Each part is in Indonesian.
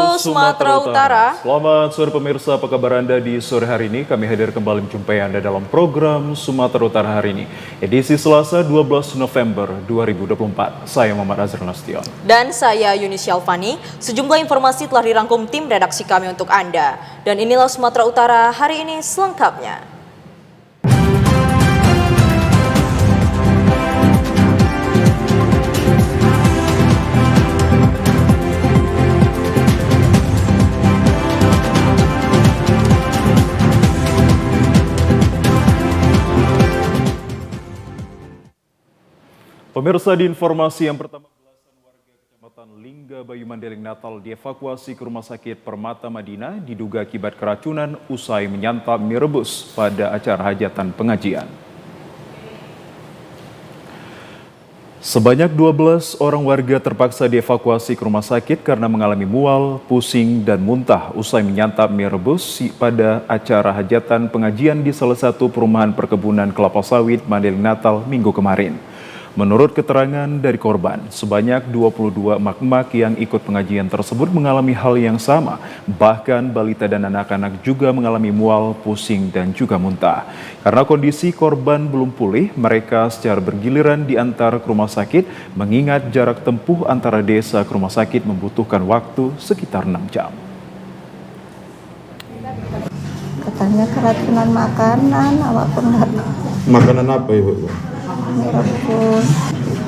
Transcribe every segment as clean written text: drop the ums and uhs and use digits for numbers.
Halo Sumatera Utara. Selamat sore pemirsa, apa kabar Anda di sore hari ini? Kami hadir kembali menjumpai Anda dalam program Sumatera Utara hari ini, edisi Selasa 12 November 2024. Saya Muhammad Azhar Nasution. Dan saya Yuni Syalfani. Sejumlah informasi telah dirangkum tim redaksi kami untuk Anda. Dan inilah Sumatera Utara hari ini selengkapnya. Pemirsa, di informasi yang pertama, belasan warga Kecamatan Lingga Bayu Mandailing Natal dievakuasi ke Rumah Sakit Permata Madinah diduga akibat keracunan usai menyantap mie rebus pada acara hajatan pengajian. Sebanyak 12 orang warga terpaksa dievakuasi ke rumah sakit karena mengalami mual, pusing, dan muntah usai menyantap mie rebus pada acara hajatan pengajian di salah satu perumahan perkebunan kelapa sawit Mandailing Natal Minggu kemarin. Menurut keterangan dari korban, sebanyak 22 emak-emak yang ikut pengajian tersebut mengalami hal yang sama. Bahkan balita dan anak-anak juga mengalami mual, pusing, dan juga muntah. Karena kondisi korban belum pulih, mereka secara bergiliran diantar ke rumah sakit, mengingat jarak tempuh antara desa ke rumah sakit membutuhkan waktu sekitar 6 jam. Katanya keracunan makanan, apapun nggak tahu. Makanan apa Ibu? Mie rebus.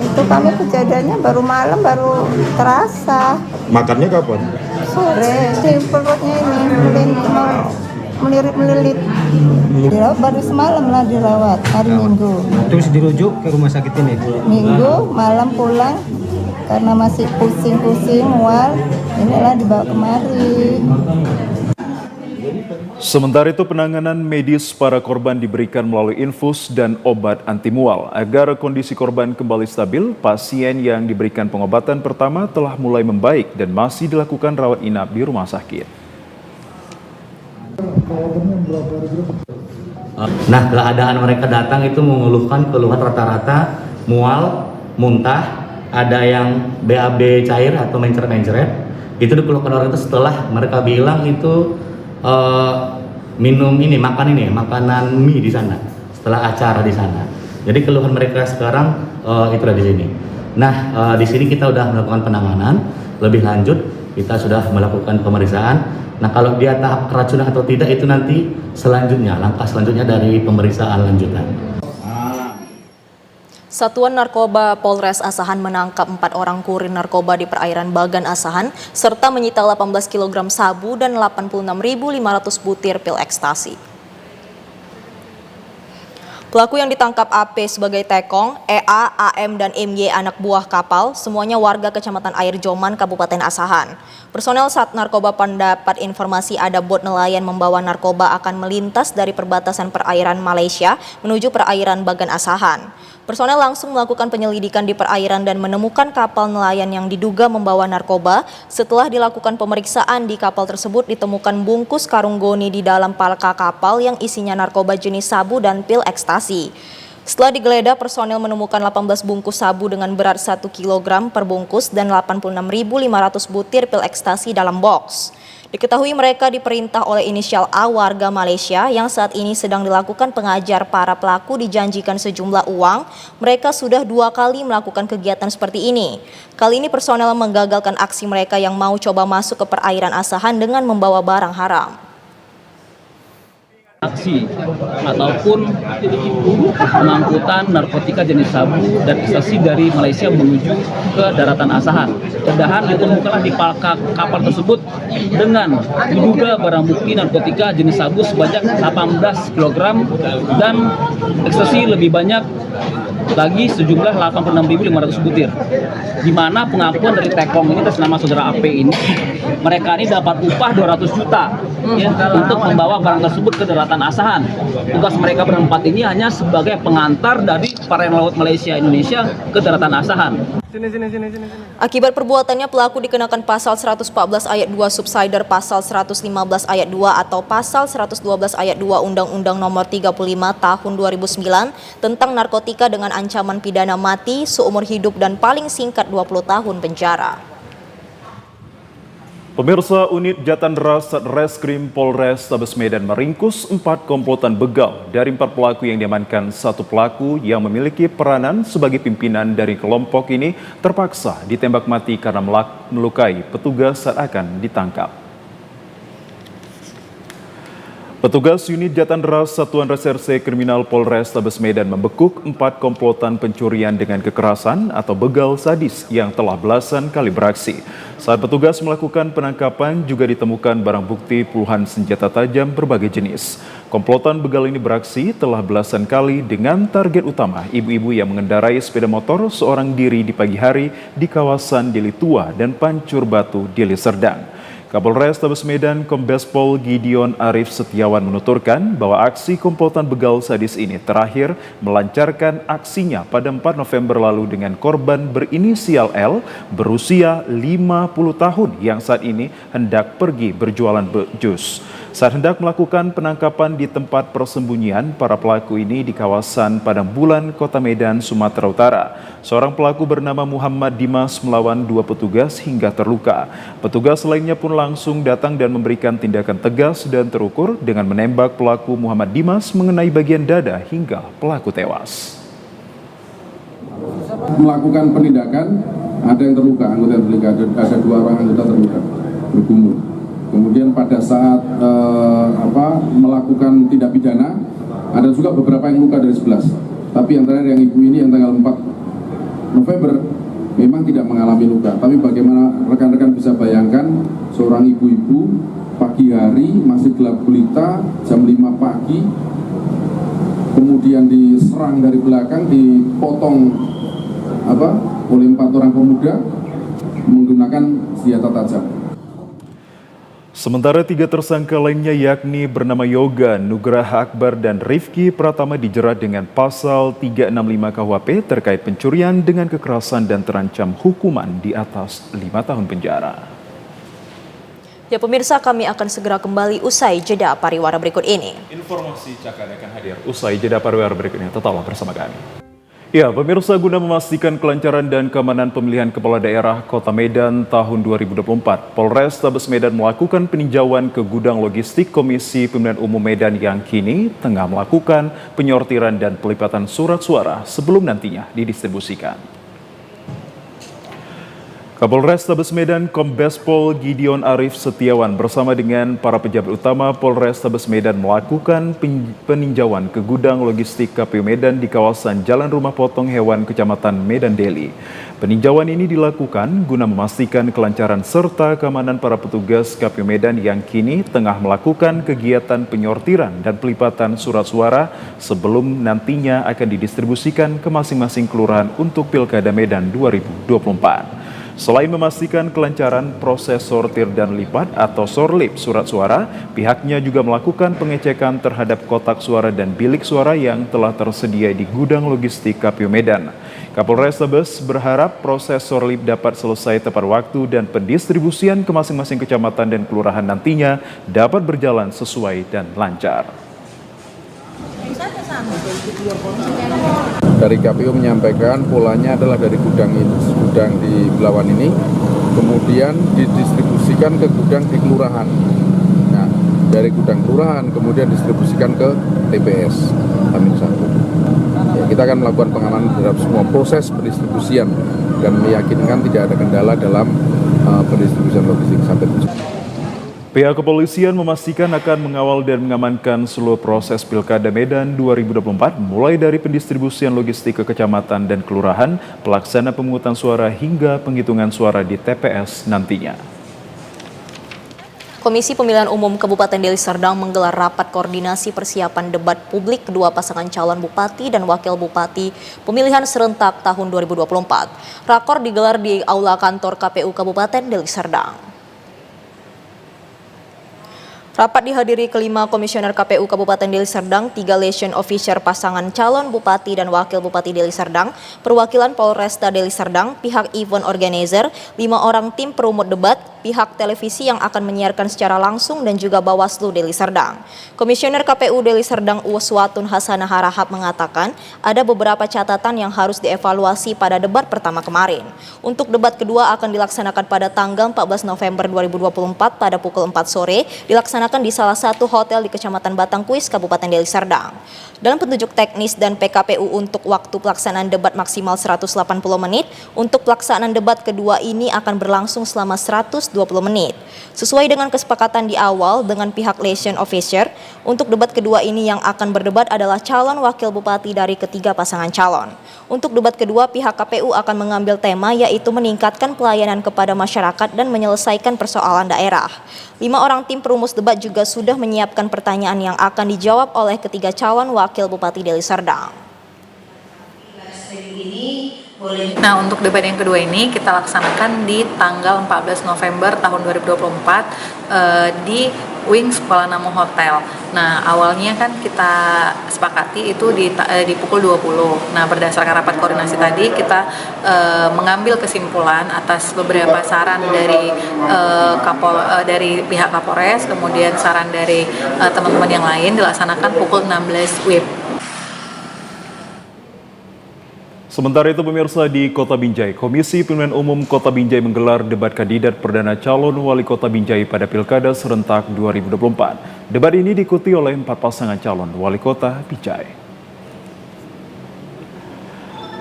Itu kami kejadiannya baru malam, baru terasa. Makannya kapan? Sore, di perutnya ini melilit. Dirawat baru semalam lah dirawat, hari Minggu. Terus dirujuk ke rumah sakit ini? Minggu malam pulang, karena masih pusing-pusing, mual. Inilah dibawa kemari. Sementara itu, penanganan medis para korban diberikan melalui infus dan obat anti mual. Agar kondisi korban kembali stabil, pasien yang diberikan pengobatan pertama telah mulai membaik dan masih dilakukan rawat inap di rumah sakit. Nah, keadaan mereka datang itu mengeluhkan keluhan rata-rata mual, muntah, ada yang BAB cair atau mencret-mencret. Itu dikeluhkan orang itu setelah mereka bilang itu makanan mie di sana setelah acara di sana. Jadi keluhan mereka sekarang itu ada di sini. Nah, di sini kita sudah melakukan penanganan lebih lanjut. Kita sudah melakukan pemeriksaan. Nah, kalau dia tahap keracunan atau tidak itu nanti selanjutnya, langkah selanjutnya dari pemeriksaan lanjutan. Satuan Narkoba Polres Asahan menangkap 4 orang kurir narkoba di perairan Bagan Asahan serta menyita 18 kg sabu dan 86.500 butir pil ekstasi. Pelaku yang ditangkap AP sebagai Tekong, EA, AM, dan MY anak buah kapal, semuanya warga Kecamatan Air Joman, Kabupaten Asahan. Personel Sat Narkoba mendapat informasi ada bot nelayan membawa narkoba akan melintas dari perbatasan perairan Malaysia menuju perairan Bagan Asahan. Personel langsung melakukan penyelidikan di perairan dan menemukan kapal nelayan yang diduga membawa narkoba. Setelah dilakukan pemeriksaan di kapal tersebut ditemukan bungkus karung goni di dalam palka kapal yang isinya narkoba jenis sabu dan pil ekstasi. Setelah digeledah, personel menemukan 18 bungkus sabu dengan berat 1 kg per bungkus dan 86.500 butir pil ekstasi dalam box. Diketahui mereka diperintah oleh inisial A warga Malaysia yang saat ini sedang dilakukan pengajar para pelaku dijanjikan sejumlah uang. Mereka sudah 2 kali melakukan kegiatan seperti ini. Kali ini personel menggagalkan aksi mereka yang mau coba masuk ke perairan Asahan dengan membawa barang haram. Aksi ataupun pengangkutan narkotika jenis sabu dan ekstasi dari Malaysia menuju ke daratan Asahan. Kedahan ditemukanlah di palka kapal tersebut dengan diduga barang bukti narkotika jenis sabu sebanyak 18 kg dan ekstasi lebih banyak lagi sejumlah 86.500 butir. Di mana pengakuan dari Tekong ini atas nama saudara AP ini, mereka ini dapat upah 200 juta untuk membawa barang tersebut ke daratan Asahan. Tugas mereka berempat ini hanya sebagai pengantar dari perairan laut Malaysia Indonesia ke daratan Asahan. Akibat perbuatannya, pelaku dikenakan pasal 114 ayat 2 subsider pasal 115 ayat 2 atau pasal 112 ayat 2 Undang-Undang Nomor 35 Tahun 2009 tentang narkotika dengan ancaman pidana mati, seumur hidup dan paling singkat 20 tahun penjara. Pemirsa, unit Jatandra Satreskrim Polres Tabes Medan meringkus 4 komplotan begal. Dari 4 pelaku yang diamankan, 1 pelaku yang memiliki peranan sebagai pimpinan dari kelompok ini terpaksa ditembak mati karena melukai petugas saat akan ditangkap. Petugas unit Jatandra Satuan Reserse Kriminal Polres Tabes Medan membekuk 4 komplotan pencurian dengan kekerasan atau begal sadis yang telah belasan kali beraksi. Saat petugas melakukan penangkapan juga ditemukan barang bukti puluhan senjata tajam berbagai jenis. Komplotan begal ini beraksi telah belasan kali dengan target utama ibu-ibu yang mengendarai sepeda motor seorang diri di pagi hari di kawasan Deli Tua dan Pancur Batu, Deli Serdang. Kapolres Tabes Medan Kombes Pol Gideon Arif Setiawan menuturkan bahwa aksi komplotan begal sadis ini terakhir melancarkan aksinya pada 4 November lalu dengan korban berinisial L berusia 50 tahun yang saat ini hendak pergi berjualan jus. Saat hendak melakukan penangkapan di tempat persembunyian para pelaku ini di kawasan Padang Bulan, Kota Medan, Sumatera Utara. Seorang pelaku bernama Muhammad Dimas melawan 2 petugas hingga terluka. Petugas lainnya pun langsung datang dan memberikan tindakan tegas dan terukur dengan menembak pelaku Muhammad Dimas mengenai bagian dada hingga pelaku tewas. Melakukan penindakan, ada yang terluka, anggota yang terluka, ada 2 orang anggota terluka, bergumul. Kemudian pada saat melakukan tindak pidana, ada juga beberapa yang luka dari 11. Tapi yang terakhir yang ibu ini yang tanggal 4 November memang tidak mengalami luka. Tapi bagaimana rekan-rekan bisa bayangkan seorang ibu-ibu pagi hari masih gelap gulita jam 5 pagi, kemudian diserang dari belakang, dipotong oleh 4 orang pemuda menggunakan senjata tajam. Sementara 3 tersangka lainnya yakni bernama Yoga, Nugraha Akbar, dan Rifki Pratama dijerat dengan pasal 365 KUHP terkait pencurian dengan kekerasan dan terancam hukuman di atas 5 tahun penjara. Ya pemirsa, kami akan segera kembali usai jeda pariwara berikut ini. Informasi Cakar akan hadir usai jeda pariwara berikut ini. Tetaplah bersama kami. Ya, pemirsa, guna memastikan kelancaran dan keamanan pemilihan kepala daerah Kota Medan tahun 2024, Polres Tabes Medan melakukan peninjauan ke gudang logistik Komisi Pemilihan Umum Medan yang kini tengah melakukan penyortiran dan pelipatan surat suara sebelum nantinya didistribusikan. Kapolres Tabes Medan Kombes Pol Gideon Arif Setiawan bersama dengan para pejabat utama Polres Tabes Medan melakukan peninjauan ke gudang logistik KPU Medan di kawasan Jalan Rumah Potong Hewan Kecamatan Medan Deli. Peninjauan ini dilakukan guna memastikan kelancaran serta keamanan para petugas KPU Medan yang kini tengah melakukan kegiatan penyortiran dan pelipatan surat suara sebelum nantinya akan didistribusikan ke masing-masing kelurahan untuk Pilkada Medan 2024. Selain memastikan kelancaran proses sortir dan lipat atau sorlip surat suara, pihaknya juga melakukan pengecekan terhadap kotak suara dan bilik suara yang telah tersedia di gudang logistik KPU Medan. Kapolres Tabes berharap proses sorlip dapat selesai tepat waktu dan pendistribusian ke masing-masing kecamatan dan kelurahan nantinya dapat berjalan sesuai dan lancar. Dari KPU menyampaikan polanya adalah dari gudang di Belawan ini, kemudian didistribusikan ke gudang di kelurahan. Nah, dari gudang kelurahan kemudian distribusikan ke TPS Amin 1. Ya, kita akan melakukan pengamanan terhadap semua proses pendistribusian dan meyakinkan tidak ada kendala dalam pendistribusian logistik sampai tujuan. Pihak kepolisian memastikan akan mengawal dan mengamankan seluruh proses Pilkada Medan 2024, mulai dari pendistribusian logistik ke kecamatan dan kelurahan, pelaksana pemungutan suara hingga penghitungan suara di TPS nantinya. Komisi Pemilihan Umum Kabupaten Deli Serdang menggelar rapat koordinasi persiapan debat publik kedua pasangan calon bupati dan wakil bupati pemilihan serentak tahun 2024. Rakor digelar di Aula Kantor KPU Kabupaten Deli Serdang. Rapat dihadiri kelima Komisioner KPU Kabupaten Deli Serdang, 3 liaison officer pasangan calon Bupati dan Wakil Bupati Deli Serdang, perwakilan Polresta Deli Serdang, pihak event organizer, 5 orang tim perumut debat, pihak televisi yang akan menyiarkan secara langsung dan juga Bawaslu Deli Serdang. Komisioner KPU Deli Serdang Uswatun Hasanah Harahap mengatakan ada beberapa catatan yang harus dievaluasi pada debat pertama kemarin. Untuk debat kedua akan dilaksanakan pada tanggal 14 November 2024 pada pukul 4 sore, dilaksanakan di salah satu hotel di Kecamatan Batangkuis, Kabupaten Deli Serdang. Dalam petunjuk teknis dan PKPU untuk waktu pelaksanaan debat maksimal 180 menit, untuk pelaksanaan debat kedua ini akan berlangsung selama 120 menit. Sesuai dengan kesepakatan di awal dengan pihak liaison officer, untuk debat kedua ini yang akan berdebat adalah calon wakil bupati dari ketiga pasangan calon. Untuk debat kedua, pihak KPU akan mengambil tema yaitu meningkatkan pelayanan kepada masyarakat dan menyelesaikan persoalan daerah. 5 orang tim perumus debat juga sudah menyiapkan pertanyaan yang akan dijawab oleh ketiga calon wakil bupati Deli Serdang. Nah, untuk debat yang kedua ini kita laksanakan di tanggal 14 November tahun 2024 di Wings Kuala Namu Hotel. Nah, awalnya kan kita sepakati itu di pukul 20. Nah, berdasarkan rapat koordinasi tadi kita mengambil kesimpulan atas beberapa saran dari dari pihak Kapolres, kemudian saran dari teman-teman yang lain dilaksanakan pukul 16 WIB. Sementara itu pemirsa, di Kota Binjai, Komisi Pemilihan Umum Kota Binjai menggelar debat kandidat perdana calon wali kota Binjai pada Pilkada serentak 2024. Debat ini diikuti oleh 4 pasangan calon wali kota Binjai.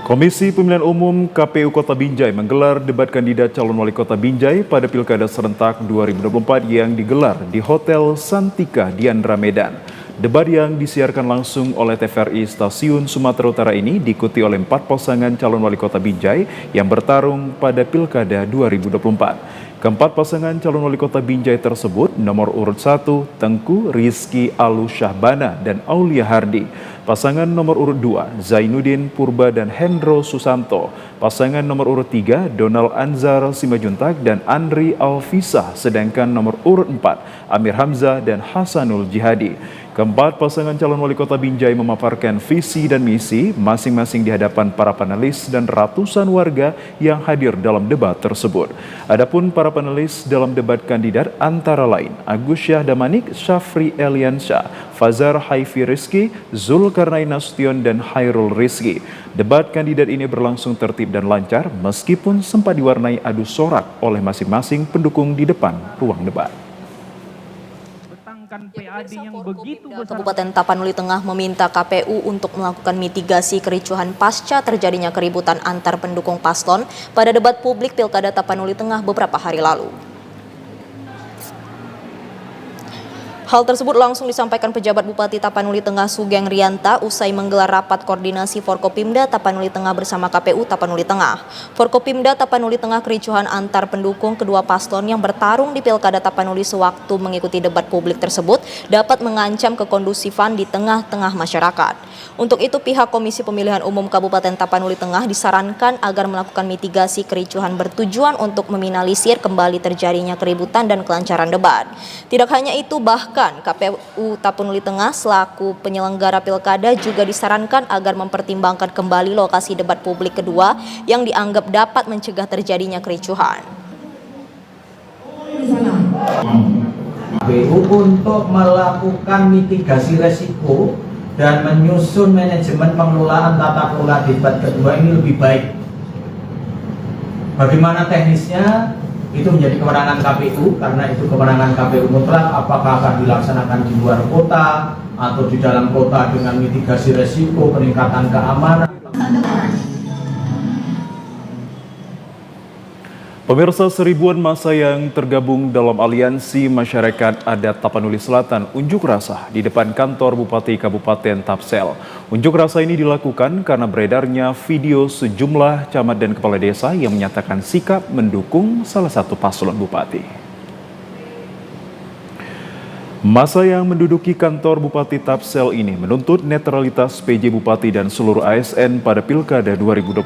Komisi Pemilihan Umum KPU Kota Binjai menggelar debat kandidat calon wali kota Binjai pada Pilkada serentak 2024 yang digelar di Hotel Santika Diandra Medan. Debat yang disiarkan langsung oleh TVRI Stasiun Sumatera Utara ini diikuti oleh 4 pasangan calon wali kota Binjai yang bertarung pada Pilkada 2024. Keempat pasangan calon wali kota Binjai tersebut nomor urut 1 Tengku Rizky Alu Syahbana dan Aulia Hardi. Pasangan nomor urut 2 Zainuddin Purba dan Hendro Susanto. Pasangan nomor urut 3 Donald Anzar Simajuntak dan Andri Alfisah. Sedangkan nomor urut 4 Amir Hamzah dan Hasanul Jihadi. Keempat pasangan calon wali kota Binjai memaparkan visi dan misi masing-masing di hadapan para panelis dan ratusan warga yang hadir dalam debat tersebut. Adapun para panelis dalam debat kandidat antara lain Agus Syah Damanik, Syafri Eliansyah, Fazar Haifi Rizki, Zulkarnain Nasution, dan Hairul Rizki. Debat kandidat ini berlangsung tertib dan lancar meskipun sempat diwarnai adu sorak oleh masing-masing pendukung di depan ruang debat. PAD yang begitu besar. Kabupaten Tapanuli Tengah meminta KPU untuk melakukan mitigasi kericuhan pasca terjadinya keributan antar pendukung paslon pada debat publik Pilkada Tapanuli Tengah beberapa hari lalu. Hal tersebut langsung disampaikan pejabat Bupati Tapanuli Tengah Sugeng Rianta usai menggelar rapat koordinasi Forkopimda Tapanuli Tengah bersama KPU Tapanuli Tengah. Forkopimda Tapanuli Tengah kericuhan antar pendukung kedua paslon yang bertarung di Pilkada Tapanuli sewaktu mengikuti debat publik tersebut dapat mengancam kekondusifan di tengah-tengah masyarakat. Untuk itu pihak Komisi Pemilihan Umum Kabupaten Tapanuli Tengah disarankan agar melakukan mitigasi kericuhan bertujuan untuk meminimalisir kembali terjadinya keributan dan kelancaran debat. Tidak hanya itu, bahkan KPU Tapanuli Tengah selaku penyelenggara pilkada juga disarankan agar mempertimbangkan kembali lokasi debat publik kedua yang dianggap dapat mencegah terjadinya kericuhan. KPU untuk melakukan mitigasi resiko dan menyusun manajemen pengelolaan tata kelola debat kedua ini lebih baik. Bagaimana teknisnya? Itu menjadi kewenangan KPU, karena itu kewenangan KPU mutlak. Apakah akan dilaksanakan di luar kota atau di dalam kota dengan mitigasi resiko, peningkatan keamanan. Pemirsa, seribuan massa yang tergabung dalam Aliansi Masyarakat Adat Tapanuli Selatan unjuk rasa di depan kantor Bupati Kabupaten Tapsel. Unjuk rasa ini dilakukan karena beredarnya video sejumlah camat dan kepala desa yang menyatakan sikap mendukung salah satu paslon bupati. Masa yang menduduki kantor Bupati Tapsel ini menuntut netralitas PJ Bupati dan seluruh ASN pada Pilkada 2024.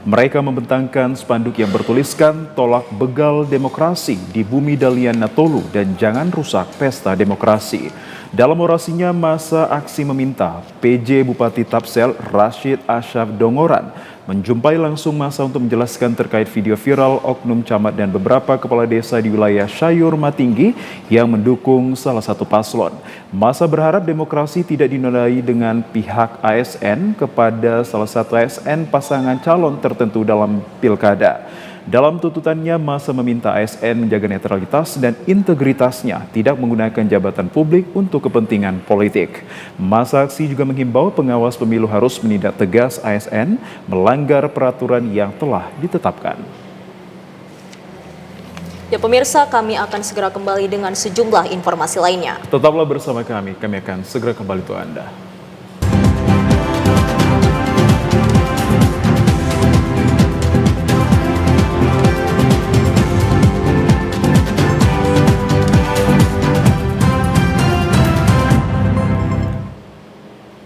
Mereka membentangkan spanduk yang bertuliskan tolak begal demokrasi di Bumi Dalian Natolu dan jangan rusak pesta demokrasi. Dalam orasinya, masa aksi meminta PJ Bupati Tapsel Rashid Asyaf Dongoran menjumpai langsung masa untuk menjelaskan terkait video viral oknum camat dan beberapa kepala desa di wilayah Sayur Matinggi yang mendukung salah satu paslon. Masa berharap demokrasi tidak dinodai dengan pihak ASN kepada salah satu ASN pasangan calon tertentu dalam pilkada. Dalam tuntutannya, masa meminta ASN menjaga netralitas dan integritasnya, tidak menggunakan jabatan publik untuk kepentingan politik. Masa aksi juga menghimbau pengawas pemilu harus menindak tegas ASN melanggar peraturan yang telah ditetapkan. Ya pemirsa, kami akan segera kembali dengan sejumlah informasi lainnya. Tetaplah bersama kami akan segera kembali untuk Anda.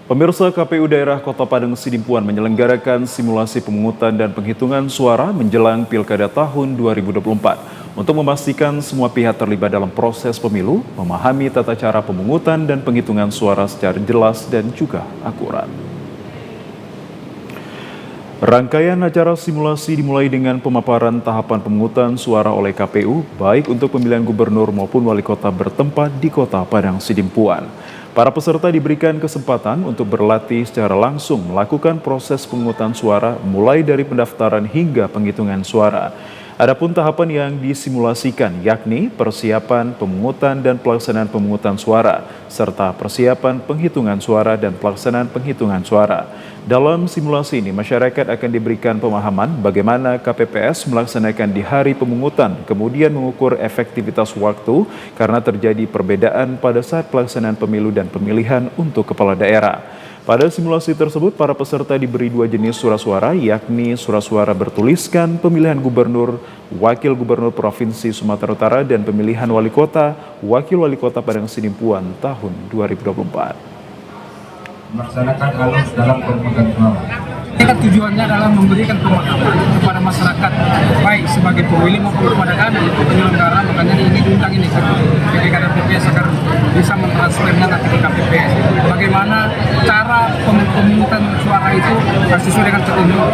Pemirsa, KPU Daerah Kota Padang Sidimpuan menyelenggarakan simulasi pemungutan dan penghitungan suara menjelang Pilkada tahun 2024 untuk memastikan semua pihak terlibat dalam proses pemilu, memahami tata cara pemungutan dan penghitungan suara secara jelas dan juga akurat. Rangkaian acara simulasi dimulai dengan pemaparan tahapan pemungutan suara oleh KPU, baik untuk pemilihan gubernur maupun wali kota bertempat di Kota Padang Sidimpuan. Para peserta diberikan kesempatan untuk berlatih secara langsung melakukan proses pemungutan suara mulai dari pendaftaran hingga penghitungan suara. Adapun tahapan yang disimulasikan yakni persiapan pemungutan dan pelaksanaan pemungutan suara, serta persiapan penghitungan suara dan pelaksanaan penghitungan suara. Dalam simulasi ini, masyarakat akan diberikan pemahaman bagaimana KPPS melaksanakan di hari pemungutan, kemudian mengukur efektivitas waktu karena terjadi perbedaan pada saat pelaksanaan pemilu dan pemilihan untuk kepala daerah. Pada simulasi tersebut, para peserta diberi dua jenis surat suara, yakni surat suara bertuliskan pemilihan gubernur, wakil gubernur Provinsi Sumatera Utara, dan pemilihan wali kota, wakil wali kota Padang Sidimpuan tahun 2024. Melaksanakan alur dalam pemungutan suara. Kita tujuannya adalah memberikan pemahaman kepada masyarakat, baik sebagai pemilih maupun kepada kami penyelenggara. Makanya ini diundang ini kan KPPS agar bisa mentransfernya nanti ke KPPS. Bagaimana cara pemungutan suara itu sesuai dengan ketentuan.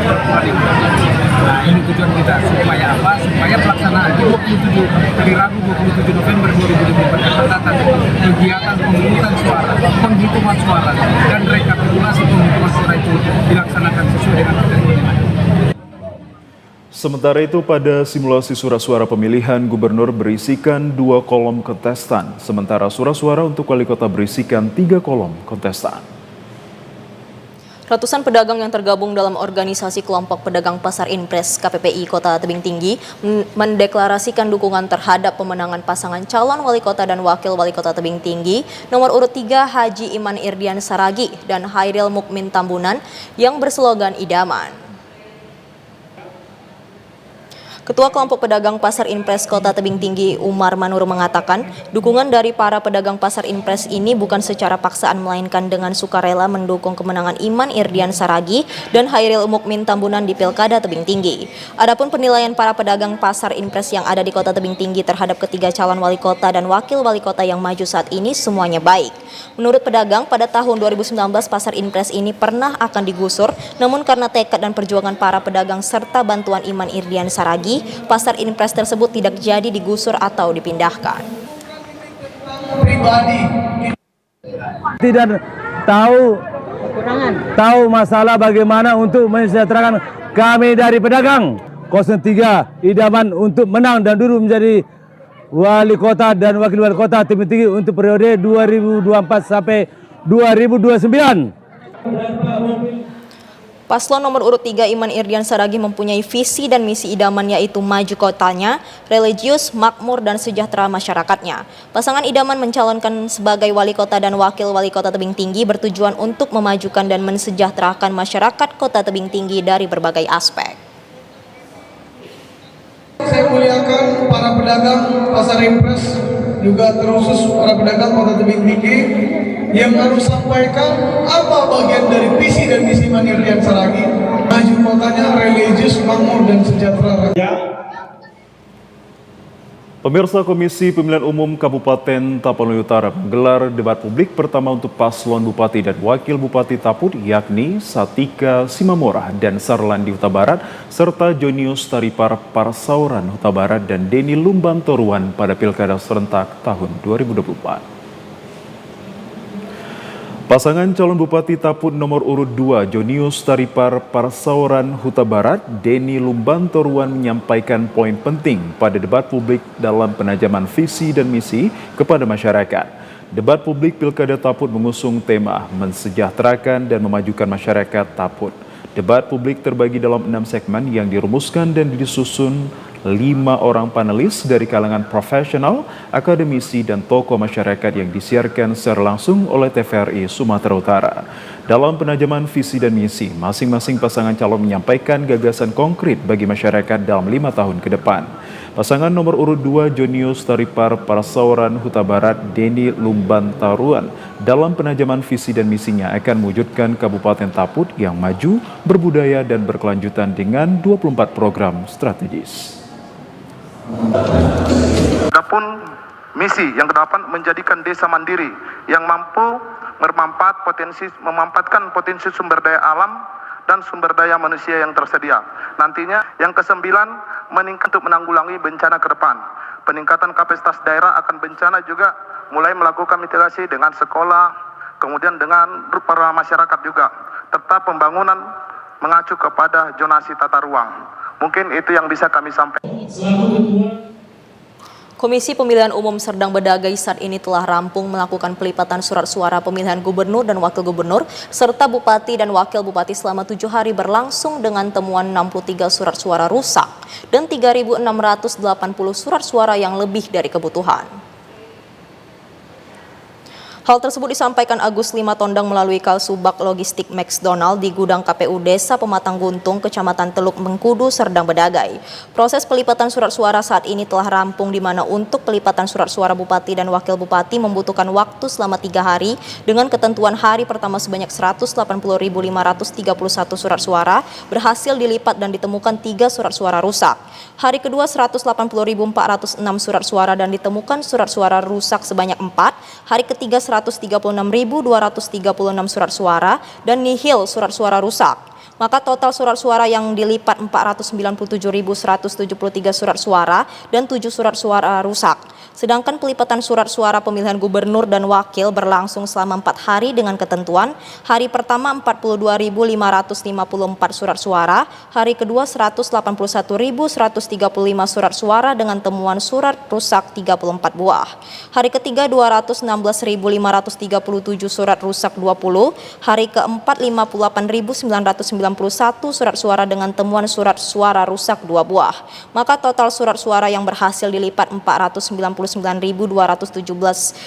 Nah, ini tujuan kita supaya apa? Supaya pelaksanaan di 27 hari Rabu 27 November 2024 akan datang kegiatan pemungutan suara, penghitungan suara dan rekapitulasi penghitungan suara itu dilaksanakan sesuai dengan ketentuan. Sementara itu, pada simulasi surat suara pemilihan gubernur berisikan 2 kolom kontestan, sementara surat suara untuk wali kota berisikan 3 kolom kontestan. Ratusan pedagang yang tergabung dalam organisasi kelompok pedagang Pasar Impres KPPI Kota Tebing Tinggi mendeklarasikan dukungan terhadap pemenangan pasangan calon wali kota dan wakil wali kota Tebing Tinggi nomor urut 3 Haji Iman Irdian Saragi dan Hairil Mukmin Tambunan yang berslogan Idaman. Ketua Kelompok Pedagang Pasar Impres Kota Tebing Tinggi Umar Manur mengatakan, dukungan dari para pedagang Pasar Impres ini bukan secara paksaan melainkan dengan sukarela mendukung kemenangan Iman Irdian Saragi dan Hairil Mukmin Tambunan di Pilkada Tebing Tinggi. Adapun penilaian para pedagang Pasar Impres yang ada di Kota Tebing Tinggi terhadap ketiga calon wali kota dan wakil wali kota yang maju saat ini semuanya baik. Menurut pedagang, pada tahun 2019 Pasar Impres ini pernah akan digusur, namun karena tekad dan perjuangan para pedagang serta bantuan Iman Irdian Saragi, Pasar Impres tersebut tidak jadi digusur atau dipindahkan. Tidak tahu masalah bagaimana untuk mensejahterakan kami dari pedagang 03 Idaman untuk menang dan dulu menjadi wali kota dan wakil wali kota Tebing Tinggi untuk periode 2024 sampai 2029. Paslon nomor urut 3 Iman Irdian Saragi mempunyai visi dan misi idaman yaitu maju kotanya, religius, makmur, dan sejahtera masyarakatnya. Pasangan idaman mencalonkan sebagai wali kota dan wakil wali kota Tebing Tinggi bertujuan untuk memajukan dan mensejahterakan masyarakat kota Tebing Tinggi dari berbagai aspek. Saya muliakan para pedagang Pasar Impres juga terusus para pedagang Kota Tebing Tinggi yang harus sampaikan apa bagian dari visi dan misi Mandirian Saragi, maju kotanya religius, makmur dan sejahtera rakyat. Pemirsa, Komisi Pemilihan Umum Kabupaten Tapanuli Utara menggelar debat publik pertama untuk paslon Bupati dan Wakil Bupati Taput, yakni Satika Simamora dan Sarlandi Huta Barat, serta Jonius Taripar Parsauran Huta Barat dan Denny Lumbantoruan pada Pilkada serentak tahun 2024. Pasangan calon Bupati Taput nomor urut 2, Jonius Taripar Parsauran Huta Barat, Denny Lumbantoruan menyampaikan poin penting pada debat publik dalam penajaman visi dan misi kepada masyarakat. Debat publik Pilkada Taput mengusung tema mensejahterakan dan memajukan masyarakat Taput. Debat publik terbagi dalam 6 segmen yang dirumuskan dan disusun 5 orang panelis dari kalangan profesional, akademisi, dan tokoh masyarakat yang disiarkan secara langsung oleh TVRI Sumatera Utara. Dalam penajaman visi dan misi, masing-masing pasangan calon menyampaikan gagasan konkret bagi masyarakat dalam 5 tahun ke depan. Pasangan nomor urut 2, Jonius Taripar Parsauran Huta Barat, Denny Lumbantoruan, dalam penajaman visi dan misinya akan mewujudkan Kabupaten Taput yang maju, berbudaya, dan berkelanjutan dengan 24 program strategis. Adapun misi yang kedepan menjadikan desa mandiri yang mampu memanfaatkan potensi sumber daya alam dan sumber daya manusia yang tersedia. Nantinya yang ke-9 meningkat untuk menanggulangi bencana ke depan. Peningkatan kapasitas daerah akan bencana juga mulai melakukan mitigasi dengan sekolah, kemudian dengan para masyarakat juga. Tetap pembangunan mengacu kepada zonasi tata ruang. Mungkin itu yang bisa kami sampaikan. Komisi Pemilihan Umum Serdang Bedagai saat ini telah rampung melakukan pelipatan surat suara pemilihan gubernur dan wakil gubernur serta bupati dan wakil bupati selama 7 hari berlangsung dengan temuan 63 surat suara rusak dan 3.680 surat suara yang lebih dari kebutuhan. Hal tersebut disampaikan Agus Limatondang melalui Kalsubag Logistik McDonald di gudang KPU Desa Pematang Guntung, Kecamatan Teluk Mengkudu, Serdang Bedagai. Proses pelipatan surat suara saat ini telah rampung, di mana untuk pelipatan surat suara bupati dan wakil bupati membutuhkan waktu selama 3 hari dengan ketentuan hari pertama sebanyak 180.531 surat suara berhasil dilipat dan ditemukan 3 surat suara rusak. Hari kedua 180.406 surat suara dan ditemukan surat suara rusak sebanyak 4. Hari ketiga 136.236 surat suara dan nihil surat suara rusak. Maka total surat suara yang dilipat 497.173 surat suara dan 7 surat suara rusak. Sedangkan pelipatan surat suara pemilihan gubernur dan wakil berlangsung selama 4 hari dengan ketentuan hari pertama 42.554 surat suara, hari kedua 181.135 surat suara dengan temuan surat rusak 34 buah. Hari ketiga 216.537 surat rusak 20, hari keempat 58.991 surat suara dengan temuan surat suara rusak 2 buah. Maka total surat suara yang berhasil dilipat 499.217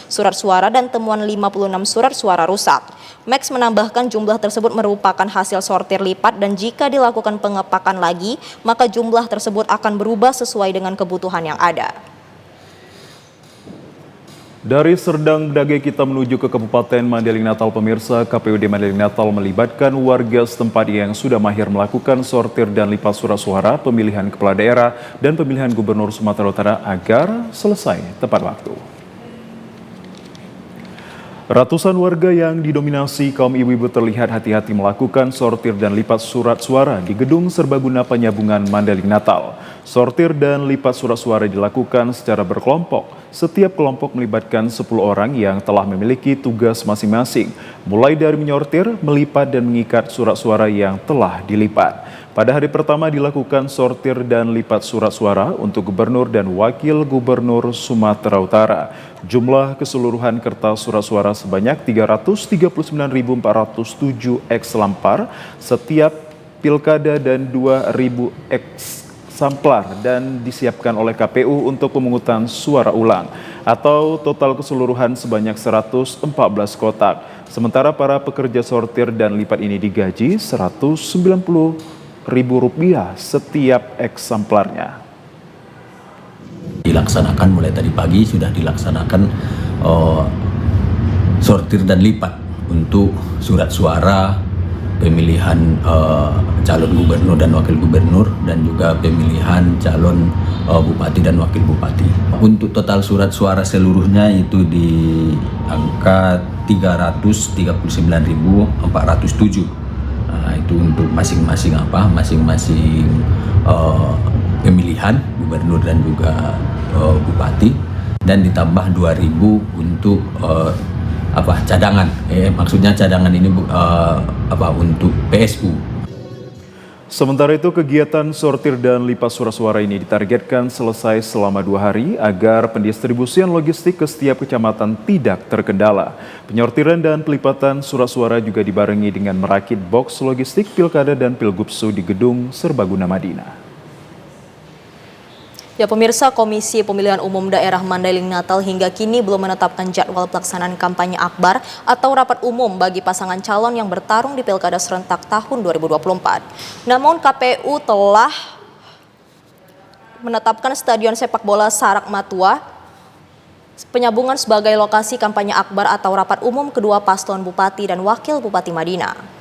surat suara dan temuan 56 surat suara rusak. Max menambahkan jumlah tersebut merupakan hasil sortir lipat dan jika dilakukan pengepakan lagi, maka jumlah tersebut akan berubah sesuai dengan kebutuhan yang ada. Dari Serdang Bedagai kita menuju ke Kabupaten Mandailing Natal. Pemirsa, KPUD Mandailing Natal melibatkan warga setempat yang sudah mahir melakukan sortir dan lipat surat suara pemilihan kepala daerah dan pemilihan gubernur Sumatera Utara agar selesai tepat waktu. Ratusan warga yang didominasi kaum ibu-ibu terlihat hati-hati melakukan sortir dan lipat surat suara di Gedung Serbaguna Penyambungan Mandailing Natal. Sortir dan lipat surat suara dilakukan secara berkelompok. Setiap kelompok melibatkan 10 orang yang telah memiliki tugas masing-masing, mulai dari menyortir, melipat, dan mengikat surat suara yang telah dilipat. Pada hari pertama dilakukan sortir dan lipat surat suara untuk gubernur dan wakil gubernur Sumatera Utara. Jumlah keseluruhan kertas surat suara sebanyak 339.407 eksamplar setiap pilkada dan 2.000 eksamplar dan disiapkan oleh KPU untuk pemungutan suara ulang atau total keseluruhan sebanyak 114 kotak. Sementara para pekerja sortir dan lipat ini digaji Rp190.000 setiap eksemplarnya. Dilaksanakan mulai tadi pagi sudah dilaksanakan sortir dan lipat untuk surat suara pemilihan calon gubernur dan wakil gubernur dan juga pemilihan calon bupati dan wakil bupati. Untuk total surat suara seluruhnya itu di angka 339.407. Nah, itu untuk masing-masing pemilihan gubernur dan juga bupati, dan ditambah 2.000 untuk cadangan. Maksudnya cadangan ini untuk PSU. Sementara itu, kegiatan sortir dan lipat surat suara ini ditargetkan selesai selama 2 hari agar pendistribusian logistik ke setiap kecamatan tidak terkendala. Penyortiran dan pelipatan surat suara juga dibarengi dengan merakit box logistik Pilkada dan Pilgubsu di Gedung Serbaguna Madinah. Ya pemirsa, Komisi Pemilihan Umum Daerah Mandailing Natal hingga kini belum menetapkan jadwal pelaksanaan kampanye akbar atau rapat umum bagi pasangan calon yang bertarung di Pilkada serentak tahun 2024. Namun KPU telah menetapkan Stadion Sepak Bola Sarak Matua penyambungan sebagai lokasi kampanye akbar atau rapat umum kedua paslon Bupati dan Wakil Bupati Madinah.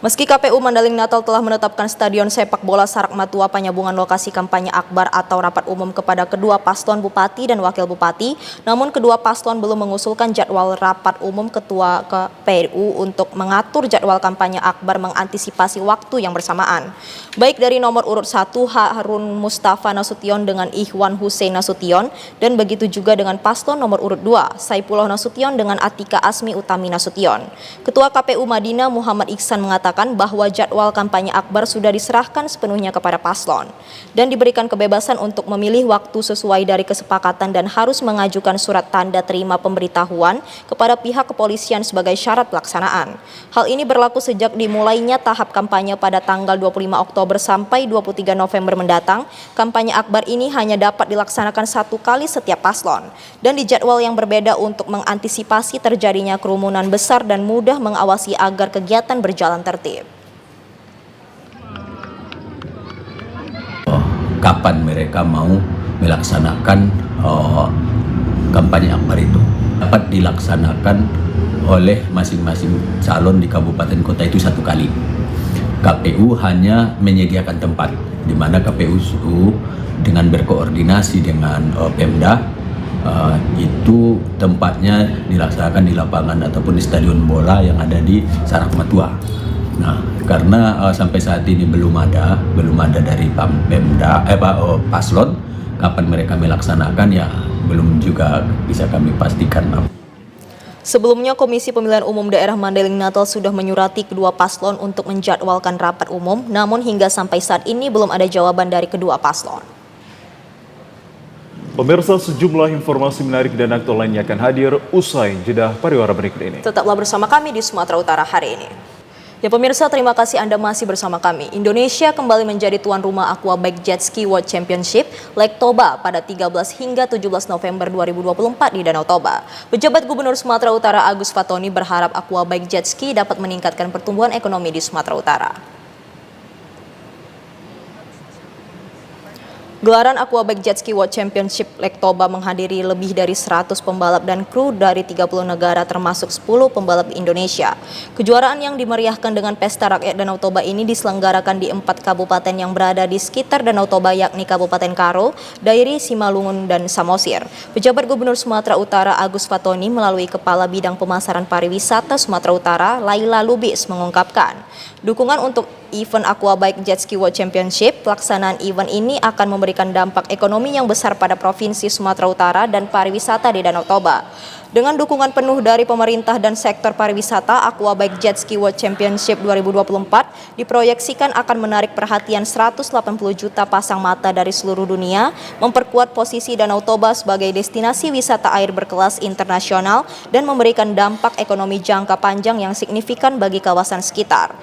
Meski KPU Mandailing Natal telah menetapkan Stadion Sepak Bola Sarak Matua penyambungan lokasi kampanye akbar atau rapat umum kepada kedua paslon Bupati dan Wakil Bupati, namun kedua paslon belum mengusulkan jadwal rapat umum ketua KPU untuk mengatur jadwal kampanye akbar mengantisipasi waktu yang bersamaan. Baik dari nomor urut 1 Harun Mustafa Nasution dengan Ikhwan Hussein Nasution, dan begitu juga dengan paslon nomor urut 2 Saipullah Nasution dengan Atika Asmi Utami Nasution. Ketua KPU Madinah Muhammad Iksan mengatakan bahwa jadwal kampanye akbar sudah diserahkan sepenuhnya kepada paslon dan diberikan kebebasan untuk memilih waktu sesuai dari kesepakatan dan harus mengajukan surat tanda terima pemberitahuan kepada pihak kepolisian sebagai syarat pelaksanaan. Hal ini berlaku sejak dimulainya tahap kampanye pada tanggal 25 Oktober sampai 23 November mendatang. Kampanye akbar ini hanya dapat dilaksanakan 1 kali setiap paslon dan di jadwal yang berbeda untuk mengantisipasi terjadinya kerumunan besar dan mudah mengawasi agar kegiatan berjalan tertib. Kapan mereka mau melaksanakan kampanye akbar itu dapat dilaksanakan oleh masing-masing calon di kabupaten kota itu 1 kali. KPU hanya menyediakan tempat di mana KPU dengan berkoordinasi dengan Pemda itu tempatnya dilaksanakan di lapangan ataupun di stadion bola yang ada di Sarak Matua. Nah, karena sampai saat ini belum ada dari Pemda paslon kapan mereka melaksanakan, ya belum juga bisa kami pastikan. Sebelumnya, Komisi Pemilihan Umum Daerah Mandailing Natal sudah menyurati kedua paslon untuk menjadwalkan rapat umum, namun hingga sampai saat ini belum ada jawaban dari kedua paslon. Pemirsa, sejumlah informasi menarik dan aktual lainnya akan hadir usai jeda pariwara berikut ini. Tetaplah bersama kami di Sumatera Utara hari ini. Ya pemirsa, terima kasih Anda masih bersama kami. Indonesia kembali menjadi tuan rumah Aquabike Jet Ski World Championship Lake Toba pada 13 hingga 17 November 2024 di Danau Toba. Pejabat Gubernur Sumatera Utara Agus Fatoni berharap Aquabike Jet Ski dapat meningkatkan pertumbuhan ekonomi di Sumatera Utara. Gelaran Aquabike Jet Ski World Championship Lake Toba menghadiri lebih dari 100 pembalap dan kru dari 30 negara termasuk 10 pembalap di Indonesia. Kejuaraan yang dimeriahkan dengan pesta rakyat Danau Toba ini diselenggarakan di 4 kabupaten yang berada di sekitar Danau Toba, yakni Kabupaten Karo, Dairi, Simalungun, dan Samosir. Pejabat Gubernur Sumatera Utara Agus Fatoni melalui Kepala Bidang Pemasaran Pariwisata Sumatera Utara Laila Lubis mengungkapkan, dukungan untuk event Aquabike Jet Ski World Championship, pelaksanaan event ini akan memberikan dampak ekonomi yang besar pada Provinsi Sumatera Utara dan pariwisata di Danau Toba. Dengan dukungan penuh dari pemerintah dan sektor pariwisata, Aquabike Jet Ski World Championship 2024 diproyeksikan akan menarik perhatian 180 juta pasang mata dari seluruh dunia, memperkuat posisi Danau Toba sebagai destinasi wisata air berkelas internasional, dan memberikan dampak ekonomi jangka panjang yang signifikan bagi kawasan sekitar.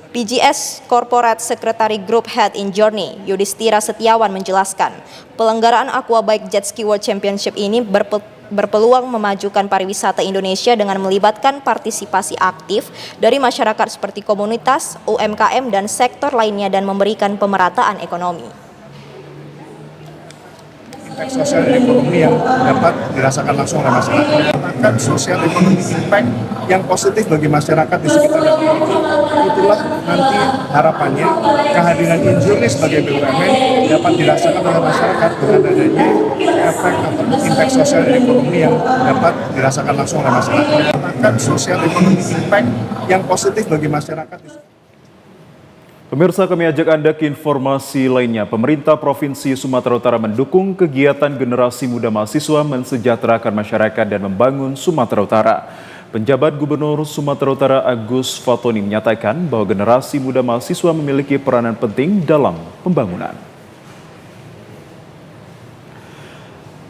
PGS Corporate Secretary Group Head in Journey, Yudhistira Setiawan menjelaskan, pelenggaraan Aquabike Jet Ski World Championship ini berpeluang memajukan pariwisata Indonesia dengan melibatkan partisipasi aktif dari masyarakat seperti komunitas, UMKM, dan sektor lainnya dan memberikan pemerataan ekonomi. impact sosial dan ekonomi yang dapat dirasakan langsung oleh masyarakat. Maka sosial ekonomi impact yang positif bagi masyarakat di sekitar dan itulah nanti harapannya kehadiran Injurni sebagai BUMN dapat dirasakan oleh masyarakat dengan adanya efek atau impact sosial dan ekonomi yang dapat dirasakan langsung oleh masyarakat. Maka sosial ekonomi impact yang positif bagi masyarakat. Pemirsa, kami ajak Anda ke informasi lainnya. Pemerintah Provinsi Sumatera Utara mendukung kegiatan generasi muda mahasiswa mensejahterakan masyarakat dan membangun Sumatera Utara. Penjabat Gubernur Sumatera Utara Agus Fatoni menyatakan bahwa generasi muda mahasiswa memiliki peranan penting dalam pembangunan.